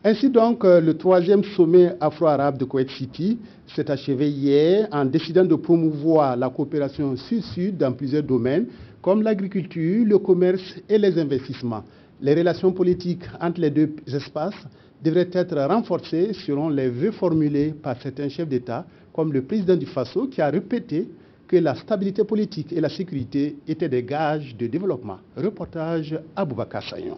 Ainsi donc, le troisième sommet afro-arabe de Koweït City s'est achevé hier en décidant de promouvoir la coopération sud-sud dans plusieurs domaines comme l'agriculture, le commerce et les investissements. Les relations politiques entre les deux espaces devraient être renforcées selon les vœux formulés par certains chefs d'État comme le président du Faso qui a répété que la stabilité politique et la sécurité étaient des gages de développement. Reportage Aboubakar Sayon.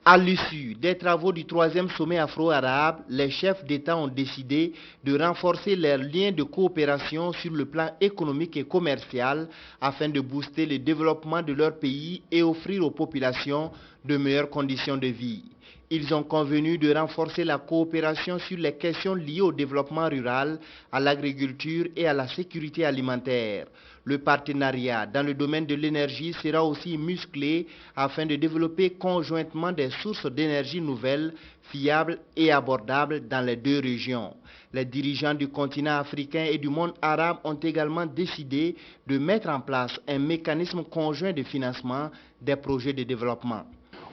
À l'issue des travaux du troisième sommet afro-arabe, les chefs d'État ont décidé de renforcer leurs liens de coopération sur le plan économique et commercial afin de booster le développement de leur pays et offrir aux populations de meilleures conditions de vie. Ils ont convenu de renforcer la coopération sur les questions liées au développement rural, à l'agriculture et à la sécurité alimentaire. Le partenariat dans le domaine de l'énergie sera aussi musclé afin de développer conjointement des sources d'énergie nouvelles, fiables et abordables dans les deux régions. Les dirigeants du continent africain et du monde arabe ont également décidé de mettre en place un mécanisme conjoint de financement des projets de développement.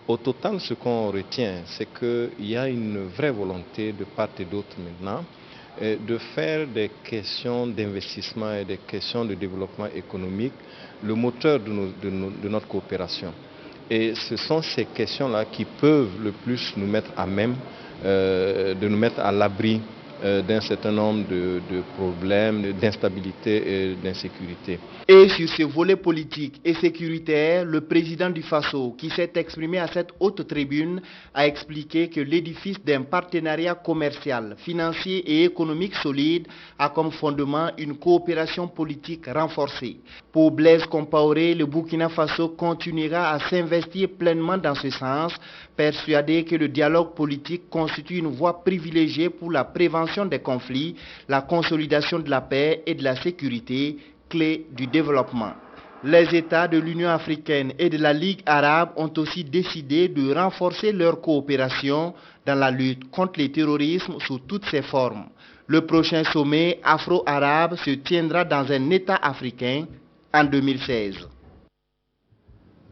Au total, ce qu'on retient, c'est qu'il y a une vraie volonté de part et d'autre maintenant de faire des questions d'investissement et des questions de développement économique le moteur de notre coopération. Et ce sont ces questions-là qui peuvent le plus nous mettre à même de nous mettre à l'abri d'un certain nombre de problèmes, d'instabilité et d'insécurité. Et sur ce volet politique et sécuritaire, le président du Faso, qui s'est exprimé à cette haute tribune, a expliqué que l'édifice d'un partenariat commercial, financier et économique solide a comme fondement une coopération politique renforcée. Pour Blaise Compaoré, le Burkina Faso continuera à s'investir pleinement dans ce sens, persuadé que le dialogue politique constitue une voie privilégiée pour la prévention des conflits, la consolidation de la paix et de la sécurité, clé du développement. Les États de l'Union africaine et de la Ligue arabe ont aussi décidé de renforcer leur coopération dans la lutte contre le terrorisme sous toutes ses formes. Le prochain sommet afro-arabe se tiendra dans un État africain en 2016.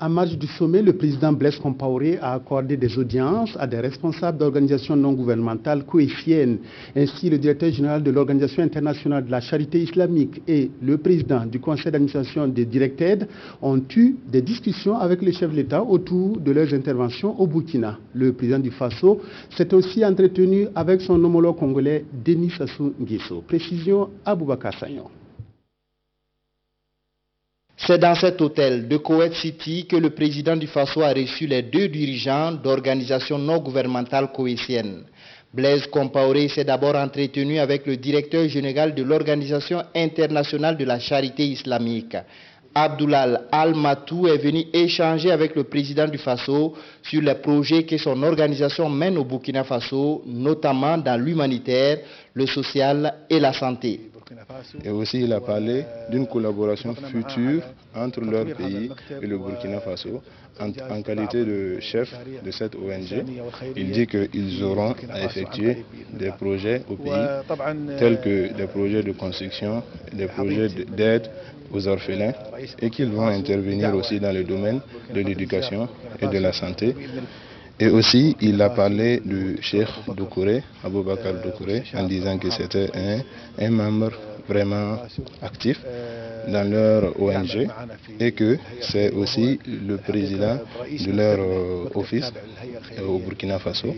En marge du sommet, le président Blaise Compaoré a accordé des audiences à des responsables d'organisations non gouvernementales koweïtiennes. Ainsi, le directeur général de l'Organisation internationale de la charité islamique et le président du conseil d'administration des Directed ont eu des discussions avec les chefs de l'État autour de leurs interventions au Burkina. Le président du Faso s'est aussi entretenu avec son homologue congolais Denis Sassou Nguesso. Précision Aboubakar Sayon. C'est dans cet hôtel de Koweït City que le président du Faso a reçu les deux dirigeants d'organisations non gouvernementales koweïtiennes. Blaise Compaoré s'est d'abord entretenu avec le directeur général de l'Organisation internationale de la charité islamique. Abdoulal Al-Matou est venu échanger avec le président du Faso sur les projets que son organisation mène au Burkina Faso, notamment dans l'humanitaire, le social et la santé. Et aussi, il a parlé d'une collaboration future entre leur pays et le Burkina Faso en qualité de chef de cette ONG. Il dit qu'ils auront à effectuer des projets au pays, tels que des projets de construction, des projets d'aide aux orphelins, et qu'ils vont intervenir aussi dans le domaine de l'éducation et de la santé. Et aussi, il a parlé du Cheikh Doucouré, Aboubakar Doucouré, en disant que c'était un membre vraiment actif dans leur ONG et que c'est aussi le président de leur office au Burkina Faso.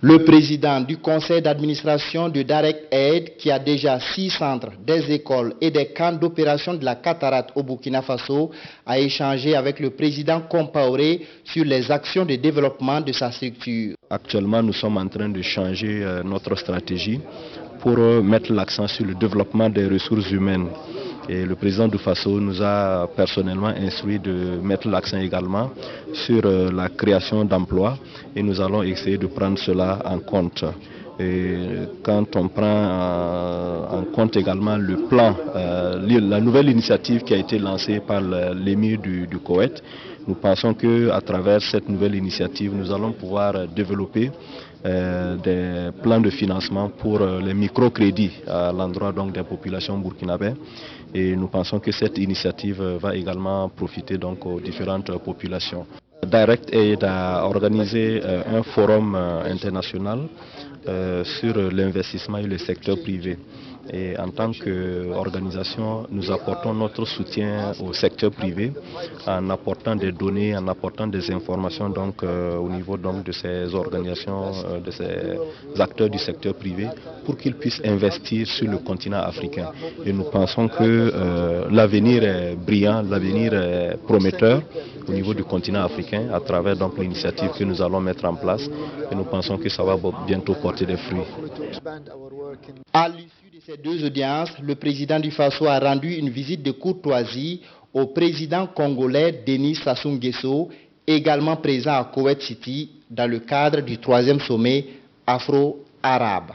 Le président du conseil d'administration de Direct Aid, qui a déjà 6 centres, des écoles et des camps d'opération de la cataracte au Burkina Faso, a échangé avec le président Compaoré sur les actions de développement de sa structure. Actuellement, nous sommes en train de changer notre stratégie pour mettre l'accent sur le développement des ressources humaines. Et le président du Faso nous a personnellement instruit de mettre l'accent également sur la création d'emplois et nous allons essayer de prendre cela en compte. Et quand on prend en compte également le plan, la nouvelle initiative qui a été lancée par l'émir du Koweït, nous pensons qu'à travers cette nouvelle initiative, nous allons pouvoir développer des plans de financement pour les microcrédits à l'endroit donc des populations burkinabées. Et nous pensons que cette initiative va également profiter donc aux différentes populations. Direct Aid a organisé un forum international sur l'investissement et le secteur privé. Et en tant qu'organisation, nous apportons notre soutien au secteur privé en apportant des données, en apportant des informations donc, au niveau donc, de ces organisations, de ces acteurs du secteur privé pour qu'ils puissent investir sur le continent africain. Et nous pensons que l'avenir est brillant, l'avenir est prometteur au niveau du continent africain à travers donc l'initiative que nous allons mettre en place et nous pensons que ça va bientôt porter des fruits. À l'issue de ces deux audiences, le président du Faso a rendu une visite de courtoisie au président congolais Denis Sassou Nguesso, également présent à Kuwait City dans le cadre du 3e sommet afro-arabe.